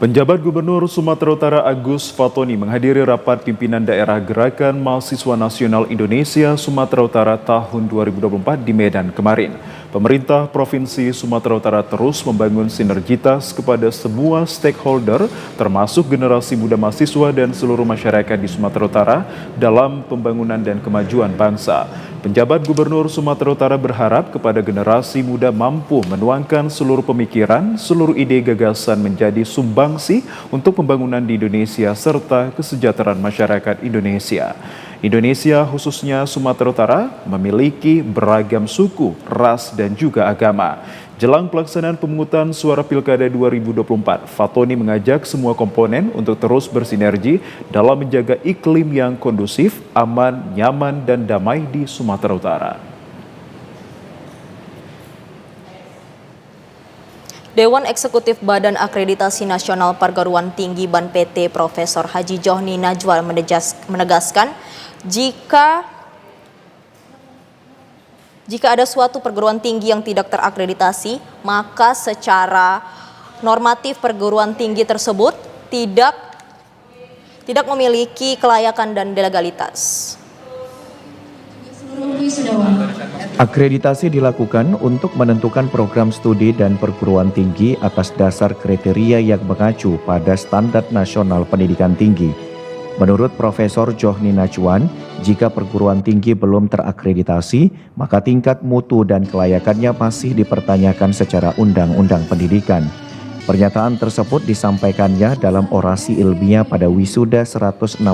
Penjabat Gubernur Sumatera Utara Agus Fatoni menghadiri rapat pimpinan daerah Gerakan Mahasiswa Nasional Indonesia Sumatera Utara tahun 2024 di Medan kemarin. Pemerintah Provinsi Sumatera Utara terus membangun sinergitas kepada semua stakeholder, termasuk generasi muda mahasiswa dan seluruh masyarakat di Sumatera Utara dalam pembangunan dan kemajuan bangsa. Penjabat Gubernur Sumatera Utara berharap kepada generasi muda mampu menuangkan seluruh pemikiran, seluruh ide gagasan menjadi sumbangsi untuk pembangunan di Indonesia serta kesejahteraan masyarakat Indonesia. Indonesia, khususnya Sumatera Utara, memiliki beragam suku, ras, dan juga agama. Jelang pelaksanaan pemungutan suara Pilkada 2024, Fatoni mengajak semua komponen untuk terus bersinergi dalam menjaga iklim yang kondusif, aman, nyaman, dan damai di Sumatera Utara. Dewan Eksekutif Badan Akreditasi Nasional Perguruan Tinggi BANPT Profesor Haji Johni Najwal menegaskan jika ada suatu perguruan tinggi yang tidak terakreditasi, maka secara normatif perguruan tinggi tersebut tidak memiliki kelayakan dan legalitas. Akreditasi dilakukan untuk menentukan program studi dan perguruan tinggi atas dasar kriteria yang mengacu pada standar nasional pendidikan tinggi. Menurut Profesor Johni Najwan, jika perguruan tinggi belum terakreditasi, maka tingkat mutu dan kelayakannya masih dipertanyakan secara undang-undang pendidikan. Pernyataan tersebut disampaikannya dalam orasi ilmiah pada wisuda 161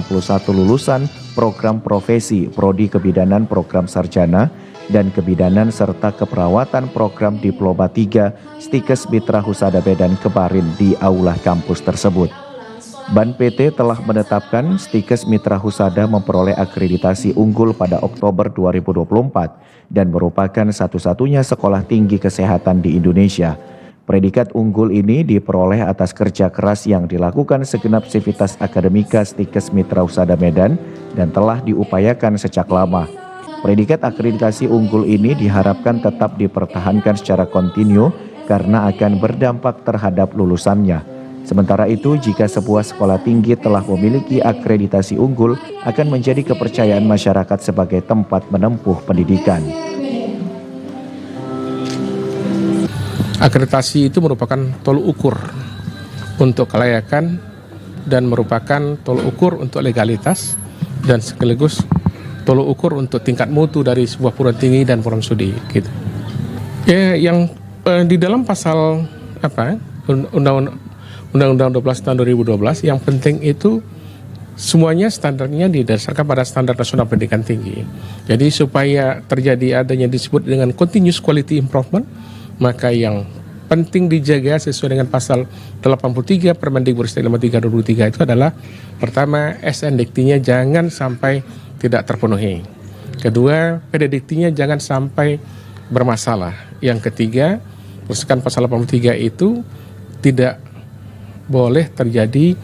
lulusan program profesi, prodi kebidanan program sarjana, dan kebidanan serta keperawatan program Diploma 3 Stikes Mitra Husada Medan kemarin di aula kampus tersebut. BANPT telah menetapkan Stikes Mitra Husada memperoleh akreditasi unggul pada Oktober 2024 dan merupakan satu-satunya sekolah tinggi kesehatan di Indonesia. Predikat unggul ini diperoleh atas kerja keras yang dilakukan segenap sivitas akademika Stikes Mitra Husada Medan dan telah diupayakan sejak lama. Predikat akreditasi unggul ini diharapkan tetap dipertahankan secara kontinu karena akan berdampak terhadap lulusannya. Sementara itu, jika sebuah sekolah tinggi telah memiliki akreditasi unggul, akan menjadi kepercayaan masyarakat sebagai tempat menempuh pendidikan. Akreditasi itu merupakan tolak ukur untuk kelayakan dan merupakan tolak ukur untuk legalitas dan sekaligus tolak ukur untuk tingkat mutu dari sebuah perguruan tinggi dan program studi. Gitu. Ya, yang di dalam pasal Undang-Undang 12 tahun 2012 yang penting itu semuanya standarnya didasarkan pada standar nasional pendidikan tinggi. Jadi supaya terjadi adanya disebut dengan continuous quality improvement, maka yang penting dijaga sesuai dengan pasal 83 Permendikbud-Ristek nomor 3 2023 itu adalah pertama SNDikti-nya jangan sampai tidak terpenuhi. Kedua, PDDikti-nya jangan sampai bermasalah. Yang ketiga, berdasarkan pasal 83 itu tidak boleh terjadi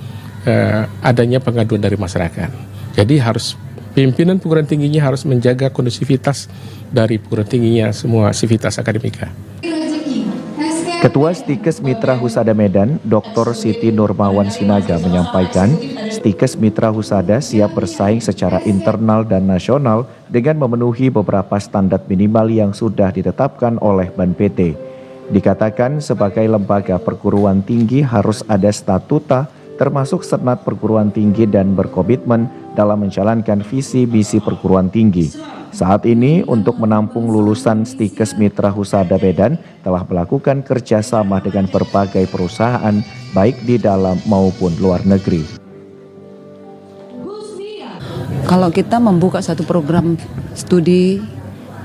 adanya pengaduan dari masyarakat. Jadi harus pimpinan perguruan tingginya harus menjaga kondusivitas dari perguruan tingginya semua sivitas akademika. Ketua Stikes Mitra Husada Medan, Dr. Siti Nurmawan Sinaga menyampaikan, Stikes Mitra Husada siap bersaing secara internal dan nasional dengan memenuhi beberapa standar minimal yang sudah ditetapkan oleh BANPT. Dikatakan sebagai lembaga perguruan tinggi harus ada statuta termasuk senat perguruan tinggi dan berkomitmen dalam menjalankan visi misi perguruan tinggi. Saat ini untuk menampung lulusan Stikes Mitra Husada Medan telah melakukan kerjasama dengan berbagai perusahaan baik di dalam maupun luar negeri. Kalau kita membuka satu program studi,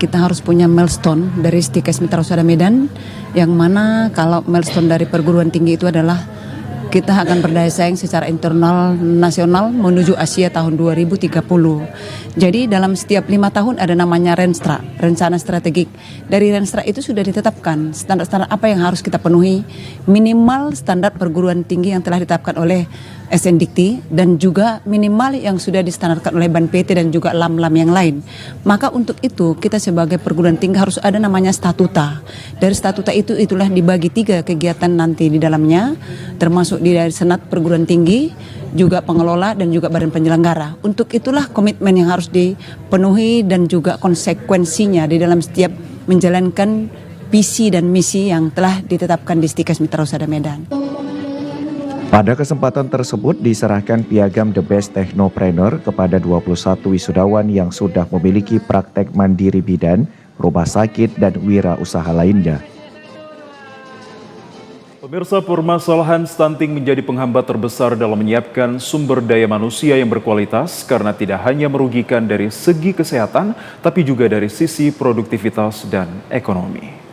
kita harus punya milestone dari Stikes Mitra Husada Medan, yang mana kalau milestone dari perguruan tinggi itu adalah kita akan berdaya saing secara internal nasional menuju Asia tahun 2030. Jadi dalam setiap 5 tahun ada namanya Renstra, rencana strategik. Dari Renstra itu sudah ditetapkan standar-standar apa yang harus kita penuhi, minimal standar perguruan tinggi yang telah ditetapkan oleh SNDikti dan juga minimal yang sudah distandarkan oleh Ban PT dan juga lam-lam yang lain. Maka untuk itu kita sebagai perguruan tinggi harus ada namanya statuta. Dari statuta itulah dibagi 3 kegiatan nanti di dalamnya, termasuk di dari Senat Perguruan Tinggi, juga pengelola dan juga badan penyelenggara. Untuk itulah komitmen yang harus dipenuhi dan juga konsekuensinya di dalam setiap menjalankan visi dan misi yang telah ditetapkan di Stikes Mitra Husada Medan. Pada kesempatan tersebut diserahkan piagam The Best Technopreneur kepada 21 wisudawan yang sudah memiliki praktek mandiri bidan, rumah sakit, dan wirausaha lainnya. Pemirsa, permasalahan stunting menjadi penghambat terbesar dalam menyiapkan sumber daya manusia yang berkualitas karena tidak hanya merugikan dari segi kesehatan, tapi juga dari sisi produktivitas dan ekonomi.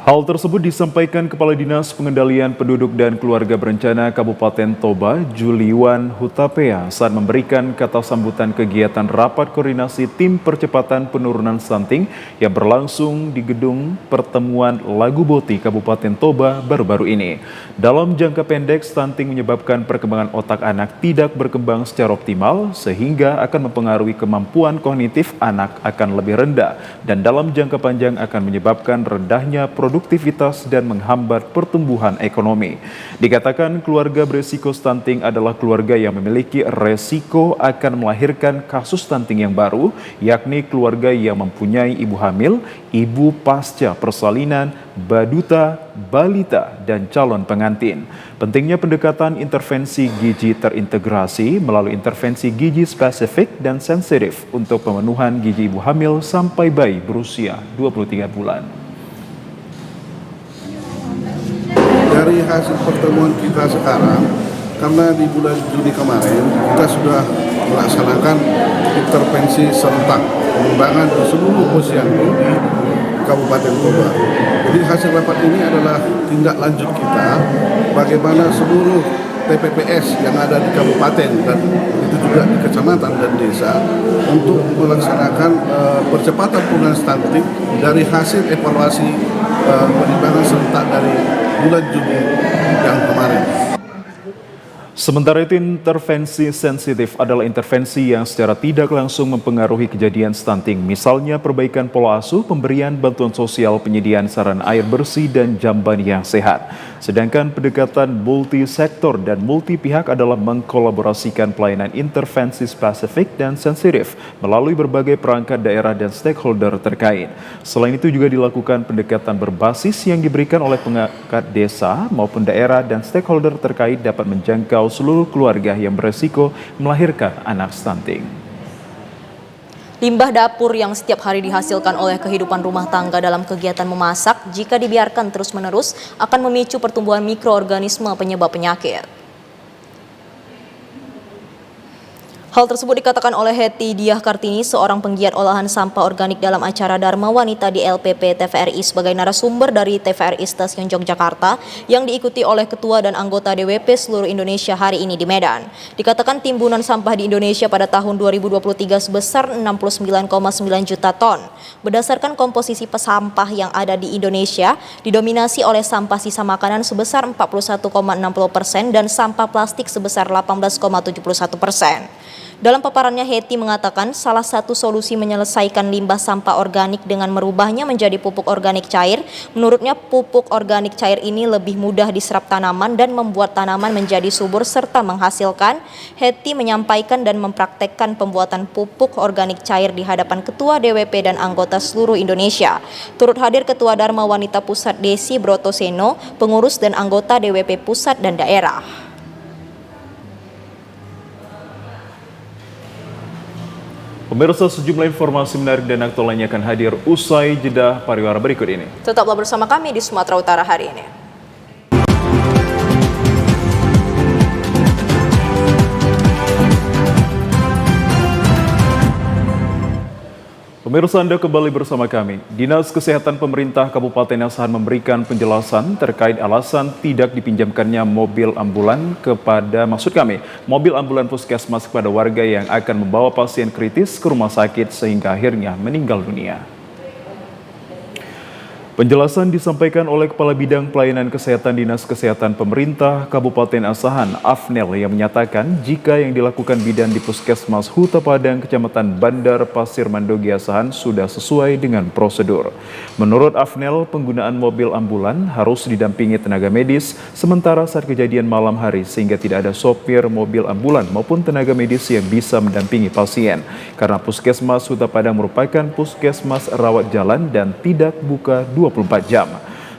Hal tersebut disampaikan Kepala Dinas Pengendalian Penduduk dan Keluarga Berencana Kabupaten Toba, Juliwan Hutapea, saat memberikan kata sambutan kegiatan Rapat Koordinasi Tim Percepatan Penurunan Stunting yang berlangsung di Gedung Pertemuan Lagu Boti, Kabupaten Toba baru-baru ini. Dalam jangka pendek, stunting menyebabkan perkembangan otak anak tidak berkembang secara optimal, sehingga akan mempengaruhi kemampuan kognitif anak akan lebih rendah, dan dalam jangka panjang akan menyebabkan rendahnya produktivitas dan menghambat pertumbuhan ekonomi. Dikatakan keluarga beresiko stunting adalah keluarga yang memiliki resiko akan melahirkan kasus stunting yang baru, yakni keluarga yang mempunyai ibu hamil, ibu pasca persalinan, baduta, balita, dan calon pengantin. Pentingnya pendekatan intervensi gizi terintegrasi melalui intervensi gizi spesifik dan sensitif untuk pemenuhan gizi ibu hamil sampai bayi berusia 23 bulan. Dari hasil pertemuan kita sekarang, karena di bulan Juni kemarin kita sudah melaksanakan intervensi serentak pengembangan di seluruh posyandu di Kabupaten Toba. Jadi hasil rapat ini adalah tindak lanjut kita bagaimana seluruh TPPS yang ada di kabupaten dan itu juga di kecamatan dan desa untuk melaksanakan percepatan penurunan stunting dari hasil evaluasi penimbangan serentak dari bulan Juni yang kemarin. Sementara itu, intervensi sensitif adalah intervensi yang secara tidak langsung mempengaruhi kejadian stunting, misalnya perbaikan pola asuh, pemberian bantuan sosial, penyediaan saran air bersih, dan jamban yang sehat. Sedangkan pendekatan multisektor dan multi pihak adalah mengkolaborasikan pelayanan intervensi spesifik dan sensitif melalui berbagai perangkat daerah dan stakeholder terkait. Selain itu juga dilakukan pendekatan berbasis yang diberikan oleh perangkat desa maupun daerah dan stakeholder terkait dapat menjangkau seluruh keluarga yang beresiko melahirkan anak stunting. Limbah dapur yang setiap hari dihasilkan oleh kehidupan rumah tangga dalam kegiatan memasak, jika dibiarkan terus-menerus akan memicu pertumbuhan mikroorganisme penyebab penyakit. Hal tersebut dikatakan oleh Hetty Diah Kartini, seorang penggiat olahan sampah organik dalam acara Dharma Wanita di LPP TVRI sebagai narasumber dari TVRI Stasiun Yogyakarta yang diikuti oleh Ketua dan anggota DWP seluruh Indonesia hari ini di Medan. Dikatakan timbunan sampah di Indonesia pada tahun 2023 sebesar 69,9 juta ton. Berdasarkan komposisi sampah yang ada di Indonesia, didominasi oleh sampah sisa makanan sebesar 41,60% dan sampah plastik sebesar 18,71%. Dalam paparannya, Hetty mengatakan salah satu solusi menyelesaikan limbah sampah organik dengan merubahnya menjadi pupuk organik cair. Menurutnya, pupuk organik cair ini lebih mudah diserap tanaman dan membuat tanaman menjadi subur serta menghasilkan. Hetty menyampaikan dan mempraktekkan pembuatan pupuk organik cair di hadapan Ketua DWP dan anggota seluruh Indonesia. Turut hadir Ketua Dharma Wanita Pusat Desi Brotoseno, pengurus dan anggota DWP Pusat dan Daerah. Pemirsa, sejumlah informasi menarik dan aktual lainnya akan hadir usai jeda pariwara berikut ini. Tetaplah bersama kami di Sumatera Utara hari ini. Pemirsa, Anda kembali bersama kami. Dinas Kesehatan Pemerintah Kabupaten Asahan memberikan penjelasan terkait alasan tidak dipinjamkannya mobil ambulan mobil ambulan puskesmas kepada warga yang akan membawa pasien kritis ke rumah sakit sehingga akhirnya meninggal dunia. Penjelasan disampaikan oleh Kepala Bidang Pelayanan Kesehatan Dinas Kesehatan Pemerintah Kabupaten Asahan, Afnel, yang menyatakan jika yang dilakukan bidan di Puskesmas Huta Padang, Kecamatan Bandar Pasir Mandogi Asahan sudah sesuai dengan prosedur. Menurut Afnel, penggunaan mobil ambulan harus didampingi tenaga medis sementara saat kejadian malam hari sehingga tidak ada sopir mobil ambulan maupun tenaga medis yang bisa mendampingi pasien. Karena Puskesmas Huta Padang merupakan puskesmas rawat jalan dan tidak buka 24 jam.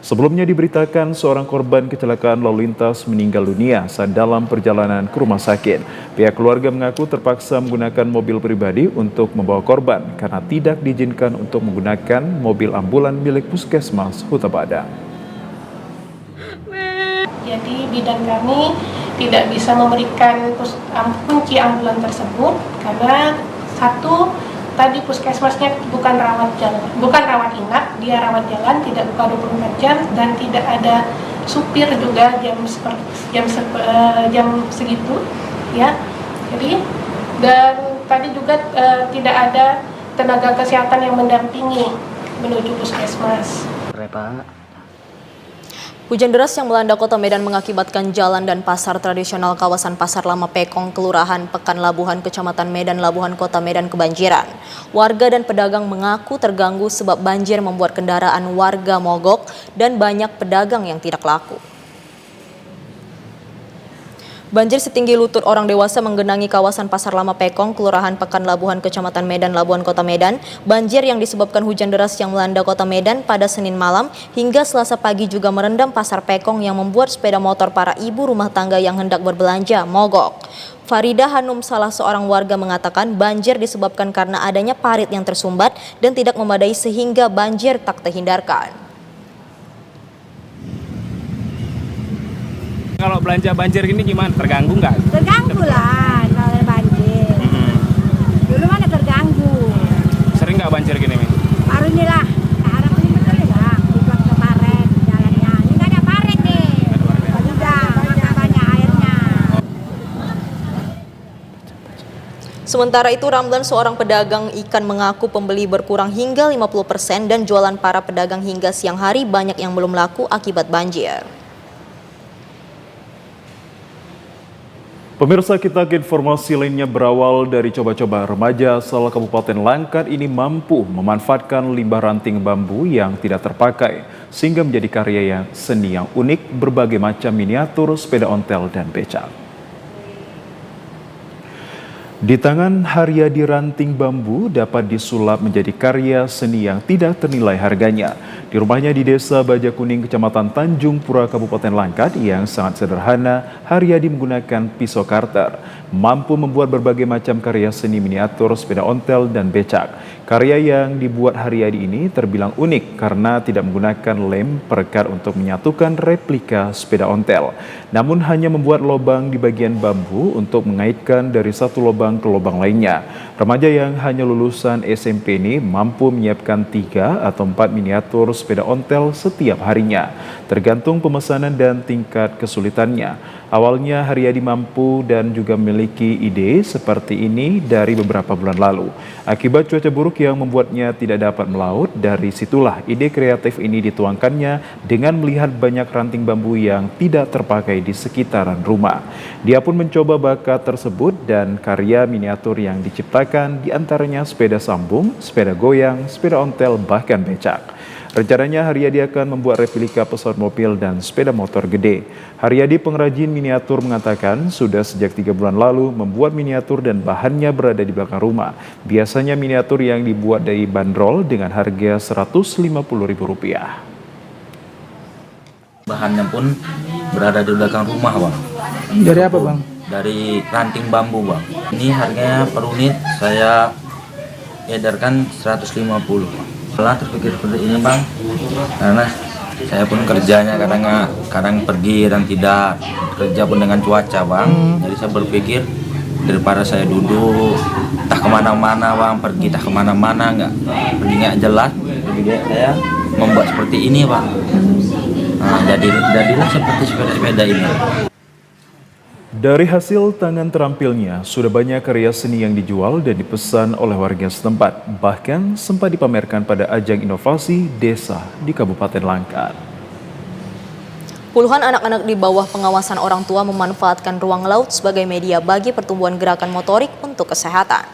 Sebelumnya diberitakan seorang korban kecelakaan lalu lintas meninggal dunia saat dalam perjalanan ke rumah sakit. Pihak keluarga mengaku terpaksa menggunakan mobil pribadi untuk membawa korban karena tidak diizinkan untuk menggunakan mobil ambulan milik Puskesmas Huta Padang. Jadi bidan kami tidak bisa memberikan kunci ambulan tersebut karena satu, tadi puskesmasnya bukan rawat inap, dia rawat jalan, tidak buka 24 jam dan tidak ada supir juga jam segitu, ya. Jadi dan tadi juga tidak ada tenaga kesehatan yang mendampingi menuju puskesmas. Hujan deras yang melanda Kota Medan mengakibatkan jalan dan pasar tradisional kawasan Pasar Lama Pekong, Kelurahan Pekan Labuhan, Kecamatan Medan Labuhan, Kota Medan kebanjiran. Warga dan pedagang mengaku terganggu sebab banjir membuat kendaraan warga mogok dan banyak pedagang yang tidak laku. Banjir setinggi lutut orang dewasa menggenangi kawasan Pasar Lama Pekong, Kelurahan Pekan Labuhan, Kecamatan Medan Labuhan, Kota Medan. Banjir yang disebabkan hujan deras yang melanda Kota Medan pada Senin malam hingga Selasa pagi juga merendam Pasar Pekong yang membuat sepeda motor para ibu rumah tangga yang hendak berbelanja mogok. Farida Hanum, salah seorang warga, mengatakan banjir disebabkan karena adanya parit yang tersumbat dan tidak memadai sehingga banjir tak terhindarkan. Kalau belanja banjir gini gimana? Terganggu nggak? Terganggu lah kalau ada banjir. Dulu mana terganggu. Sering nggak banjir gini, Mi? Baru inilah. Arah ini betul lah. Dibuat ke paret jalannya. Ini nggak ada paret nih. Udah banyak airnya. Sementara itu, Ramlan, seorang pedagang ikan, mengaku pembeli berkurang hingga 50% dan jualan para pedagang hingga siang hari banyak yang belum laku akibat banjir. Pemirsa, kita ke informasi lainnya. Berawal dari coba-coba, remaja asal Kabupaten Langkat ini mampu memanfaatkan limbah ranting bambu yang tidak terpakai sehingga menjadi karya seni yang unik berbagai macam miniatur sepeda ontel dan becak. Di tangan Haryadi, ranting bambu dapat disulap menjadi karya seni yang tidak ternilai harganya. Di rumahnya di Desa Baja Kuning, Kecamatan Tanjung Pura, Kabupaten Langkat yang sangat sederhana, Haryadi menggunakan pisau karter, mampu membuat berbagai macam karya seni miniatur sepeda ontel dan becak. Karya yang dibuat Haryadi ini terbilang unik karena tidak menggunakan lem perekat untuk menyatukan replika sepeda ontel, namun hanya membuat lubang di bagian bambu untuk mengaitkan dari satu lubang ke lubang lainnya. Remaja yang hanya lulusan SMP ini mampu menyiapkan 3 atau 4 miniatur sepeda ontel setiap harinya, tergantung pemesanan dan tingkat kesulitannya. Awalnya Haryadi mampu dan juga memiliki ide seperti ini dari beberapa bulan lalu. Akibat cuaca buruk yang membuatnya tidak dapat melaut, dari situlah ide kreatif ini dituangkannya dengan melihat banyak ranting bambu yang tidak terpakai di sekitaran rumah. Dia pun mencoba bakat tersebut dan karya miniatur yang diciptakan diantaranya sepeda sambung, sepeda goyang, sepeda ontel, bahkan becak. Rencananya Haryadi akan membuat replika pesawat mobil dan sepeda motor gede. Haryadi, pengrajin miniatur, mengatakan sudah sejak 3 bulan lalu membuat miniatur dan bahannya berada di belakang rumah. Biasanya miniatur yang dibuat dari bandrol dengan harga Rp150.000. Bahannya pun berada di belakang rumah, Bang. Dari apa, Bang? Dari ranting bambu, Bang. Ini harganya per unit saya edarkan 150. Setelah terpikir seperti ini Bang, karena saya pun kerjanya kadang pergi, kadang tidak, kerja pun dengan cuaca Bang. Jadi saya berpikir daripada saya duduk tak kemana-mana Bang, pergi tak kemana-mana, nggak jelas, lebih baik saya membuat seperti ini Bang. Nah, jadilah seperti sepeda-sepeda ini. Dari hasil tangan terampilnya, sudah banyak karya seni yang dijual dan dipesan oleh warga setempat. Bahkan sempat dipamerkan pada ajang inovasi desa di Kabupaten Langkat. Puluhan anak-anak di bawah pengawasan orang tua memanfaatkan ruang laut sebagai media bagi pertumbuhan gerakan motorik untuk kesehatan.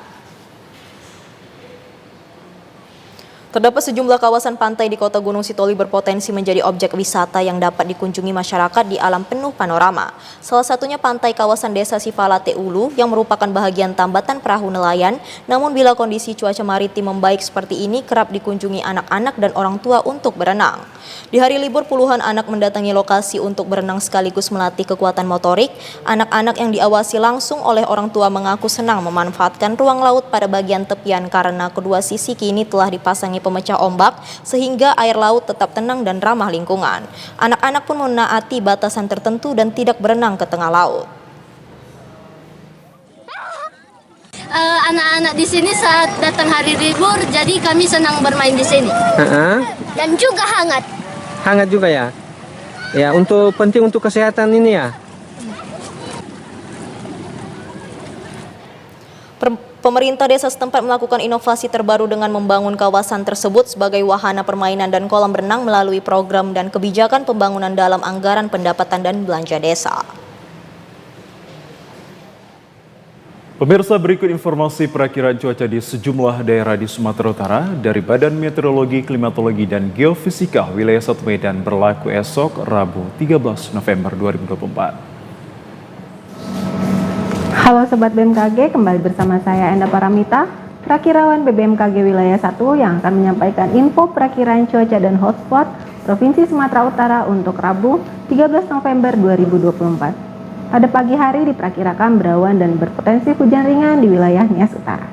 Terdapat sejumlah kawasan pantai di kota Gunung Sitoli berpotensi menjadi objek wisata yang dapat dikunjungi masyarakat di alam penuh panorama. Salah satunya pantai kawasan Desa Sipalate Ulu yang merupakan bahagian tambatan perahu nelayan. Namun bila kondisi cuaca maritim membaik seperti ini, kerap dikunjungi anak-anak dan orang tua untuk berenang. Di hari libur, puluhan anak mendatangi lokasi untuk berenang sekaligus melatih kekuatan motorik. Anak-anak yang diawasi langsung oleh orang tua mengaku senang memanfaatkan ruang laut pada bagian tepian karena kedua sisi kini telah dipasangi pemecah ombak sehingga air laut tetap tenang dan ramah lingkungan. Anak-anak pun menaati batasan tertentu dan tidak berenang ke tengah laut. Anak-anak di sini saat datang hari libur, jadi kami senang bermain di sini. Dan juga hangat. Hangat juga ya. Ya, penting untuk kesehatan ini ya. Pemerintah desa setempat melakukan inovasi terbaru dengan membangun kawasan tersebut sebagai wahana permainan dan kolam renang melalui program dan kebijakan pembangunan dalam anggaran pendapatan dan belanja desa. Pemirsa, berikut informasi perakiraan cuaca di sejumlah daerah di Sumatera Utara dari Badan Meteorologi, Klimatologi, dan Geofisika wilayah 1 Medan berlaku esok Rabu 13 November 2024. Halo Sobat BMKG, kembali bersama saya Enda Paramita, Prakirawan BBMKG Wilayah 1 yang akan menyampaikan info perakiraan cuaca dan hotspot Provinsi Sumatera Utara untuk Rabu 13 November 2024. Pada pagi hari diperkirakan berawan dan berpotensi hujan ringan di wilayah Nias Utara.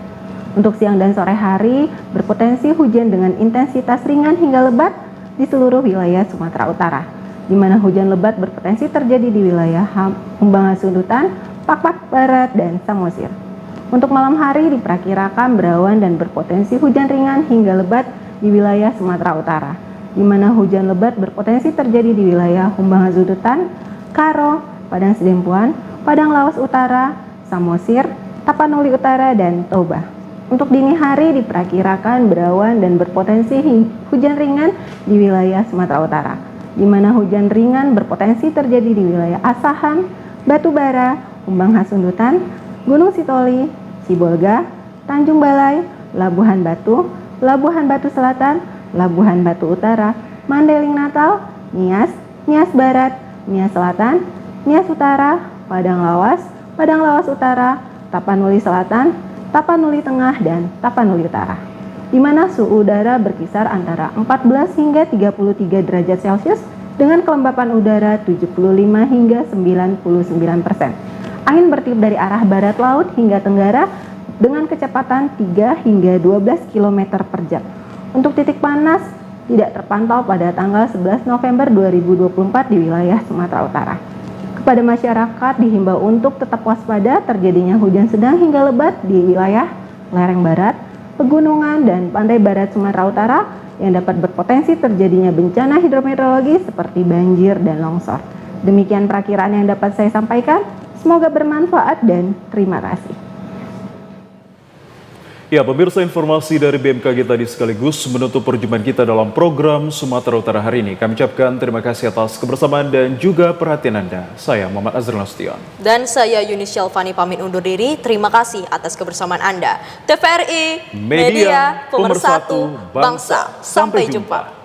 Untuk siang dan sore hari berpotensi hujan dengan intensitas ringan hingga lebat di seluruh wilayah Sumatera Utara, di mana hujan lebat berpotensi terjadi di wilayah Humbangan Sundutan, Pakpak Barat, dan Samosir. Untuk malam hari diperkirakan berawan dan berpotensi hujan ringan hingga lebat di wilayah Sumatera Utara, di mana hujan lebat berpotensi terjadi di wilayah Humbangan Sundutan, Karo, Padang Sidempuan, Padang Lawas Utara, Samosir, Tapanuli Utara, dan Toba. Untuk dini hari diperkirakan berawan dan berpotensi hujan ringan di wilayah Sumatera Utara, di mana hujan ringan berpotensi terjadi di wilayah Asahan, Batubara, Humbang Hasundutan, Gunung Sitoli, Sibolga, Tanjung Balai, Labuhan Batu, Labuhan Batu Selatan, Labuhan Batu Utara, Mandeling Natal, Nias, Nias Barat, Nias Selatan, Nias Utara, Padang Lawas Utara, Tapanuli Selatan, Tapanuli Tengah, dan Tapanuli Utara, di mana suhu udara berkisar antara 14 hingga 33 derajat Celcius dengan kelembapan udara 75 hingga 99%. Angin bertiup dari arah barat laut hingga tenggara dengan kecepatan 3 hingga 12 km per jam. Untuk titik panas tidak terpantau pada tanggal 11 November 2024 di wilayah Sumatera Utara. Kepada masyarakat dihimbau untuk tetap waspada terjadinya hujan sedang hingga lebat di wilayah lereng barat, pegunungan, dan pantai barat Sumatera Utara yang dapat berpotensi terjadinya bencana hidrometeorologi seperti banjir dan longsor. Demikian perakiraan yang dapat saya sampaikan. Semoga bermanfaat dan terima kasih. Ya, pemirsa, informasi dari BMKG tadi sekaligus menutup perjumpaan kita dalam program Sumatera Utara hari ini. Kami ucapkan terima kasih atas kebersamaan dan juga perhatian Anda. Saya Muhammad Azrul Nasution. Dan saya Yunis Syalfani pamit undur diri. Terima kasih atas kebersamaan Anda. TVRI, Media Pemersatu Bangsa. Sampai jumpa.